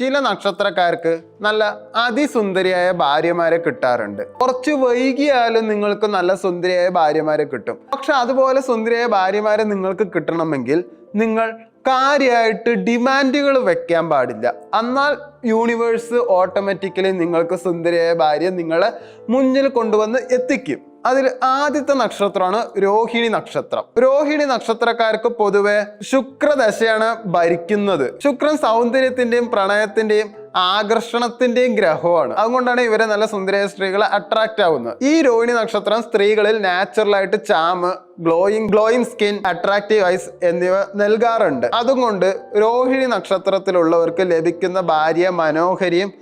ചില നക്ഷത്രക്കാർക്ക് നല്ല അതിസുന്ദരിയായ ഭാര്യമാരെ കിട്ടാറുണ്ട്. കുറച്ച് വൈകിയാലും നിങ്ങൾക്ക് നല്ല സുന്ദരിയായ ഭാര്യമാരെ കിട്ടും. പക്ഷെ അതുപോലെ സുന്ദരിയായ ഭാര്യമാരെ നിങ്ങൾക്ക് കിട്ടണമെങ്കിൽ നിങ്ങൾ കാര്യമായിട്ട് ഡിമാൻഡുകൾ വെക്കാൻ പാടില്ല. എന്നാൽ യൂണിവേഴ്സ് ഓട്ടോമാറ്റിക്കലി നിങ്ങൾക്ക് സുന്ദരിയായ ഭാര്യ നിങ്ങളെ മുന്നിൽ കൊണ്ടുവന്ന് എത്തിക്കും. അതിൽ ആദ്യത്തെ നക്ഷത്രമാണ് രോഹിണി നക്ഷത്രം. രോഹിണി നക്ഷത്രക്കാർക്ക് പൊതുവെ ശുക്രദശയാണ് ഭരിക്കുന്നത്. ശുക്രൻ സൗന്ദര്യത്തിന്റെയും പ്രണയത്തിന്റെയും ആകർഷണത്തിന്റെയും ഗ്രഹമാണ്. അതുകൊണ്ടാണ് ഇവരെ നല്ല സുന്ദരിയായ സ്ത്രീകളെ അട്രാക്ട് ആവുന്നത്. ഈ രോഹിണി നക്ഷത്രം സ്ത്രീകളിൽ നാച്ചുറൽ ആയിട്ട് ചാമ്, ഗ്ലോയിങ് സ്കിൻ, അട്രാക്റ്റീവ് ഐസ് എന്നിവ നൽകാറുണ്ട്. അതുകൊണ്ട് രോഹിണി നക്ഷത്രത്തിലുള്ളവർക്ക് ലഭിക്കുന്ന ഭാര്യ മനോഹരിയും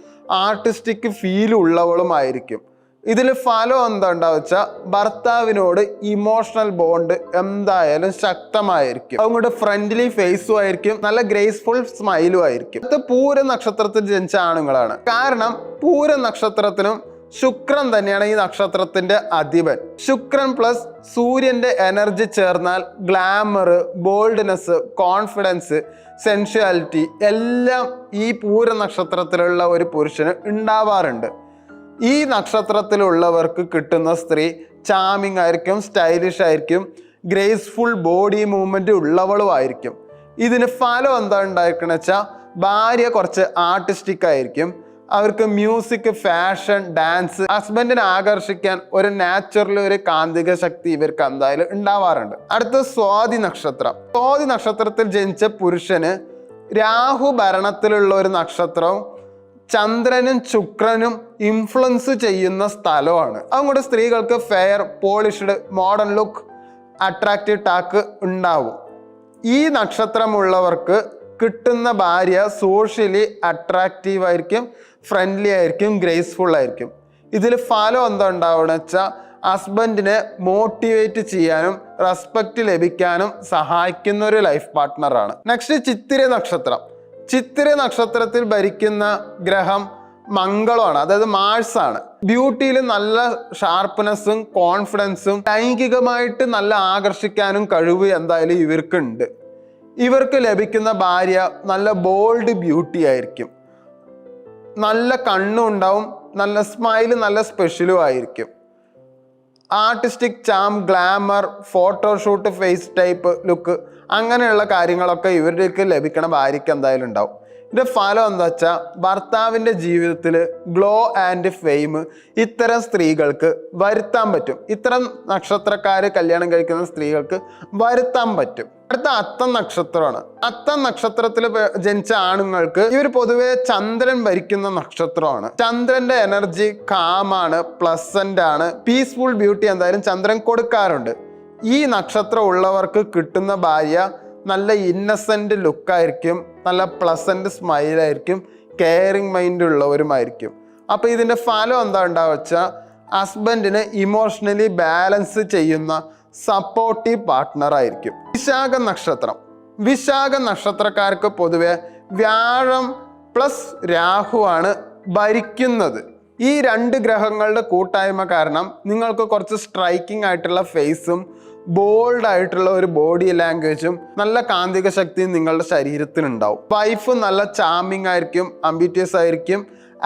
ആർട്ടിസ്റ്റിക് ഫീൽ ഉള്ളവളുമായിരിക്കും. ഇതിൽ ഫലം എന്താ ഉണ്ടാവുക, ഭർത്താവിനോട് ഇമോഷണൽ ബോണ്ട് എന്തായാലും ശക്തമായിരിക്കും. അതുകൊണ്ട് ഫ്രണ്ട്ലി ഫേസും ആയിരിക്കും, നല്ല ഗ്രേസ്ഫുൾ സ്മൈലും ആയിരിക്കും. ഇത് പൂര നക്ഷത്രത്തിൽ ജനിച്ച ആണുങ്ങളാണ്. കാരണം പൂര നക്ഷത്രത്തിനും ശുക്രൻ തന്നെയാണ് ഈ നക്ഷത്രത്തിന്റെ അധിപൻ. ശുക്രൻ പ്ലസ് സൂര്യന്റെ എനർജി ചേർന്നാൽ ഗ്ലാമർ, ബോൾഡ്നെസ്, കോൺഫിഡൻസ്, സെൻഷ്വാലിറ്റി എല്ലാം ഈ പൂര നക്ഷത്രത്തിലുള്ള ഒരു പുരുഷന് ഉണ്ടാവാറുണ്ട്. ഈ നക്ഷത്രത്തിലുള്ളവർക്ക് കിട്ടുന്ന സ്ത്രീ ചാമിങ് ആയിരിക്കും, സ്റ്റൈലിഷ് ആയിരിക്കും, ഗ്രേസ്ഫുൾ ബോഡി മൂവ്മെന്റ് ഉള്ളവളും ആയിരിക്കും. ഇതിന് ഫലം എന്താ ഉണ്ടായിരിക്കണ വെച്ചാൽ ഭാര്യ കുറച്ച് ആർട്ടിസ്റ്റിക് ആയിരിക്കും. അവർക്ക് മ്യൂസിക്, ഫാഷൻ, ഡാൻസ്, ഹസ്ബൻഡിനെ ആകർഷിക്കാൻ ഒരു നാച്ചുറൽ ഒരു കാന്തിക ശക്തി ഇവർക്ക് എന്തായാലും ഉണ്ടാവാറുണ്ട്. അടുത്ത സ്വാതി നക്ഷത്രം. സ്വാതി നക്ഷത്രത്തിൽ ജനിച്ച പുരുഷന് രാഹു ഭരണത്തിലുള്ള ഒരു നക്ഷത്രവും ചന്ദ്രനും ശുക്രനും ഇൻഫ്ലുവൻസ് ചെയ്യുന്ന സ്ഥലമാണ്. അതുകൊണ്ട് സ്ത്രീകൾക്ക് fair, polished, modern look, attractive talk ഉണ്ടാവും. ഈ നക്ഷത്രമുള്ളവർക്ക് കിട്ടുന്ന ഭാര്യ സോഷ്യലി അട്രാക്റ്റീവ് ആയിരിക്കും, ഫ്രണ്ട്ലി ആയിരിക്കും, ഗ്രേസ്ഫുൾ ആയിരിക്കും. ഇതിൽ ഫലം എന്താ ഉണ്ടാവുക വെച്ചാൽ ഹസ്ബൻഡിനെ മോട്ടിവേറ്റ് ചെയ്യാനും റെസ്പെക്റ്റ് ലഭിക്കാനും സഹായിക്കുന്ന ഒരു ലൈഫ് പാർട്ട്ണറാണ്. നെക്സ്റ്റ് ചിത്തിര നക്ഷത്രം. ചിത്തിര നക്ഷത്രത്തിൽ ഭരിക്കുന്ന ഗ്രഹം മംഗളമാണ്, അതായത് മാഴ്സ് ആണ്. ബ്യൂട്ടിയിൽ നല്ല ഷാർപ്പ്നെസ്സും കോൺഫിഡൻസും ലൈംഗികമായിട്ട് നല്ല ആകർഷിക്കാനും കഴിവ് എന്തായാലും ഇവർക്കുണ്ട്. ഇവർക്ക് ലഭിക്കുന്ന ഭാര്യ നല്ല ബോൾഡ് ബ്യൂട്ടി ആയിരിക്കും, നല്ല കണ്ണും ഉണ്ടാവും, നല്ല സ്മൈല്, നല്ല സ്പെഷ്യലും ആയിരിക്കും. Artistic charm, glamour, photoshoot, face type look, അങ്ങനെയുള്ള കാര്യങ്ങളൊക്കെ ഇവർക്ക് ലഭിക്കണ ഭാര്യയ്ക്ക് എന്തായാലും ഉണ്ടാവും. ഇതിന്റെ ഫലം എന്താ വെച്ചാൽ ഭർത്താവിൻ്റെ ജീവിതത്തിൽ ഗ്ലോ ആൻഡ് ഫെയിം ഇത്തരം സ്ത്രീകൾക്ക് വരുത്താൻ പറ്റും. ഇത്തരം നക്ഷത്രക്കാര് കല്യാണം കഴിക്കുന്ന സ്ത്രീകൾക്ക് വരുത്താൻ പറ്റും. അടുത്ത അത്തം നക്ഷത്രമാണ്. അത്തം നക്ഷത്രത്തിൽ ജനിച്ച ആണുങ്ങൾക്ക് ഇവർ പൊതുവെ ചന്ദ്രൻ ഭരിക്കുന്ന നക്ഷത്രമാണ്. ചന്ദ്രന്റെ എനർജി കാമാണ്, പ്ലസന്റ് ആണ്, പീസ്ഫുൾ ബ്യൂട്ടി എന്തായാലും ചന്ദ്രൻ കൊടുക്കാറുണ്ട്. ഈ നക്ഷത്രം ഉള്ളവർക്ക് കിട്ടുന്ന ഭാര്യ നല്ല ഇന്നസെന്റ് ലുക്കായിരിക്കും, നല്ല പ്ലസന്റ് സ്മൈലായിരിക്കും, കെയറിങ് മൈൻഡ് ഉള്ളവരുമായിരിക്കും. അപ്പൊ ഇതിന്റെ ഫലം എന്താ ഉണ്ടാവുക വെച്ചാൽ ഹസ്ബൻഡിനെ ഇമോഷണലി ബാലൻസ് ചെയ്യുന്ന സപ്പോർട്ടീവ് പാർട്ട്ണർ ആയിരിക്കും. വിശാഖ നക്ഷത്രം. വിശാഖ നക്ഷത്രക്കാർക്ക് പൊതുവെ വ്യാഴം പ്ലസ് രാഹു ആണ് ഭരിക്കുന്നത്. ഈ രണ്ട് ഗ്രഹങ്ങളുടെ കൂട്ടായ്മ കാരണം നിങ്ങൾക്ക് കുറച്ച് സ്ട്രൈക്കിംഗ് ആയിട്ടുള്ള ഫേസും ബോൾഡ് ആയിട്ടുള്ള ഒരു ബോഡി ലാംഗ്വേജും നല്ല കാന്തിക ശക്തിയും നിങ്ങളുടെ ശരീരത്തിനുണ്ടാവും. വൈഫ് നല്ല ചാമിങ് ആയിരിക്കും, അംബിറ്റിയസ് ആയിരിക്കും,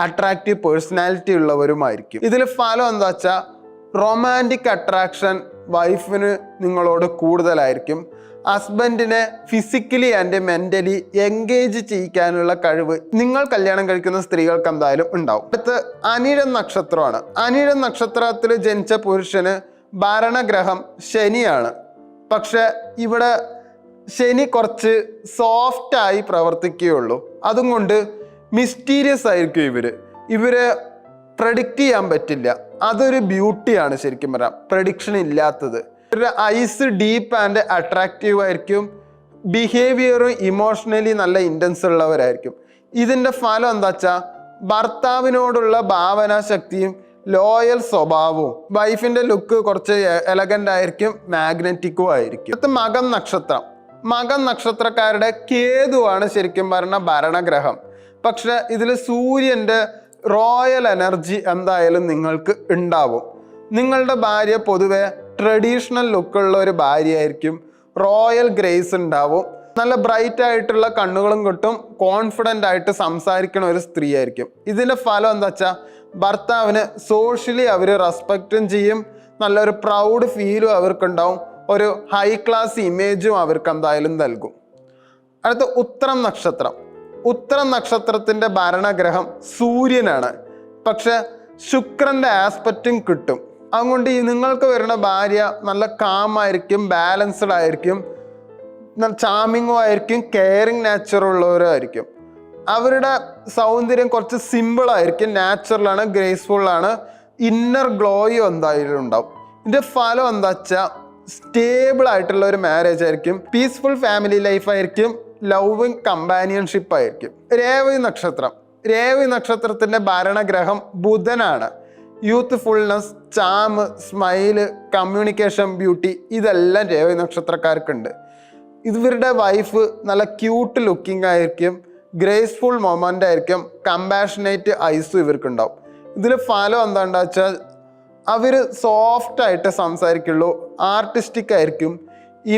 അട്രാക്റ്റീവ് പേഴ്സണാലിറ്റി ഉള്ളവരുമായിരിക്കും. ഇതിൽ ഫലം എന്താ വെച്ചാൽ റൊമാൻറ്റിക് അട്രാക്ഷൻ വൈഫിന് നിങ്ങളോട് കൂടുതലായിരിക്കും. ഹസ്ബൻഡിനെ ഫിസിക്കലി ആൻഡ് മെന്റലി എൻഗേജ് ചെയ്യിക്കാനുള്ള കഴിവ് നിങ്ങൾ കല്യാണം കഴിക്കുന്ന സ്ത്രീകൾക്ക് എന്തായാലും ഉണ്ടാവും. അടുത്ത് അനിഴം നക്ഷത്രമാണ്. അനിഴം നക്ഷത്രത്തിൽ ജനിച്ച പുരുഷന് ഭരണഗ്രഹം ശനിയാണ്. പക്ഷെ ഇവിടെ ശനി കുറച്ച് സോഫ്റ്റായി പ്രവർത്തിക്കുകയുള്ളൂ. അതുകൊണ്ട് മിസ്റ്റീരിയസ് ആയിരിക്കും ഇവര് പ്രഡിക്റ്റ് ചെയ്യാൻ പറ്റില്ല. അതൊരു ബ്യൂട്ടിയാണ് ശരിക്കും പറയാം, പ്രഡിക്ഷൻ ഇല്ലാത്തത്. ഇവരുടെ ഐസ് ഡീപ്പ് ആൻഡ് അട്രാക്റ്റീവ് ആയിരിക്കും, ബിഹേവിയറും ഇമോഷണലി നല്ല ഇൻറ്റൻസ് ഉള്ളവരായിരിക്കും. ഇതിൻ്റെ ഫലം എന്താ വെച്ചാൽ ഭർത്താവിനോടുള്ള ഭാവനാശക്തിയും ലോയൽ സ്വഭാവവും, വൈഫിന്റെ ലുക്ക് കുറച്ച് എലഗന്റ് ആയിരിക്കും, മാഗ്നറ്റിക്കും ആയിരിക്കും. അടുത്ത മകം നക്ഷത്രം. മകം നക്ഷത്രക്കാരുടെ കേതുവാണ് ശരിക്കും പറഞ്ഞ ഭരണഗ്രഹം. പക്ഷെ ഇതിൽ സൂര്യന്റെ റോയൽ എനർജി എന്തായാലും നിങ്ങൾക്ക് ഉണ്ടാവും. നിങ്ങളുടെ ഭാര്യ പൊതുവെ ട്രഡീഷണൽ ലുക്കുള്ള ഒരു ഭാര്യയായിരിക്കും, റോയൽ ഗ്രേസ് ഉണ്ടാവും, നല്ല ബ്രൈറ്റ് ആയിട്ടുള്ള കണ്ണുകളും കിട്ടും, കോൺഫിഡൻ്റ് ആയിട്ട് സംസാരിക്കണ ഒരു സ്ത്രീ ആയിരിക്കും. ഇതിൻ്റെ ഫലം എന്താ വെച്ചാൽ ഭർത്താവിന് സോഷ്യലി അവർ റെസ്പെക്റ്റും ചെയ്യും, നല്ലൊരു പ്രൗഡ് ഫീലും അവർക്കുണ്ടാവും, ഒരു ഹൈ ക്ലാസ് ഇമേജും അവർക്ക് എന്തായാലും നൽകും. അടുത്ത ഉത്തരം നക്ഷത്രം. ഉത്തരം നക്ഷത്രത്തിൻ്റെ ഭരണഗ്രഹം സൂര്യനാണ്. പക്ഷെ ശുക്രൻ്റെ ആസ്പെക്റ്റും കിട്ടും. അതുകൊണ്ട് ഈ നിങ്ങൾക്ക് വരുന്ന ഭാര്യ നല്ല കാമായിരിക്കും, ബാലൻസ്ഡ് ആയിരിക്കും, ചാമിങ്ങും ആയിരിക്കും, കെയറിങ് നാച്ചുറുള്ളവരും ആയിരിക്കും. അവരുടെ സൗന്ദര്യം കുറച്ച് സിമ്പിളായിരിക്കും, നാച്ചുറലാണ്, ഗ്രേസ്ഫുള്ളാണ്, ഇന്നർ ഗ്ലോയും എന്തായാലും ഉണ്ടാവും. ഇതിൻ്റെ ഫലം എന്താ വെച്ചാൽ സ്റ്റേബിൾ ആയിട്ടുള്ള ഒരു മാരേജ് ആയിരിക്കും, പീസ്ഫുൾ ഫാമിലി ലൈഫ് ആയിരിക്കും, ലവിങ് കമ്പാനിയൻഷിപ്പ് ആയിരിക്കും. രേവതി നക്ഷത്രം. രേവതി നക്ഷത്രത്തിൻ്റെ ഭരണഗ്രഹം ബുധനാണ്. യൂത്ത്ഫുൾനെസ്, ചാമ്, സ്മൈല്, കമ്മ്യൂണിക്കേഷൻ, ബ്യൂട്ടി ഇതെല്ലാം രേവതി നക്ഷത്രക്കാർക്കുണ്ട്. ഇവരുടെ വൈഫ് നല്ല ക്യൂട്ട് ലുക്കിംഗ് ആയിരിക്കും, ഗ്രേസ്ഫുൾ മൊമെൻ്റ് ആയിരിക്കും, കമ്പാഷനേറ്റ് ഐസും ഇവർക്കുണ്ടാവും. ഇതിൽ ഫലം എന്താണെന്ന് വെച്ചാൽ അവർ സോഫ്റ്റായിട്ട് സംസാരിക്കുള്ളൂ, ആർട്ടിസ്റ്റിക് ആയിരിക്കും,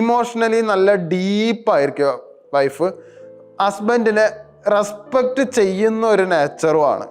ഇമോഷണലി നല്ല ഡീപ്പായിരിക്കും വൈഫ്, ഹസ്ബൻഡിനെ റെസ്പെക്റ്റ് ചെയ്യുന്ന ഒരു നേച്ചറുമാണ്.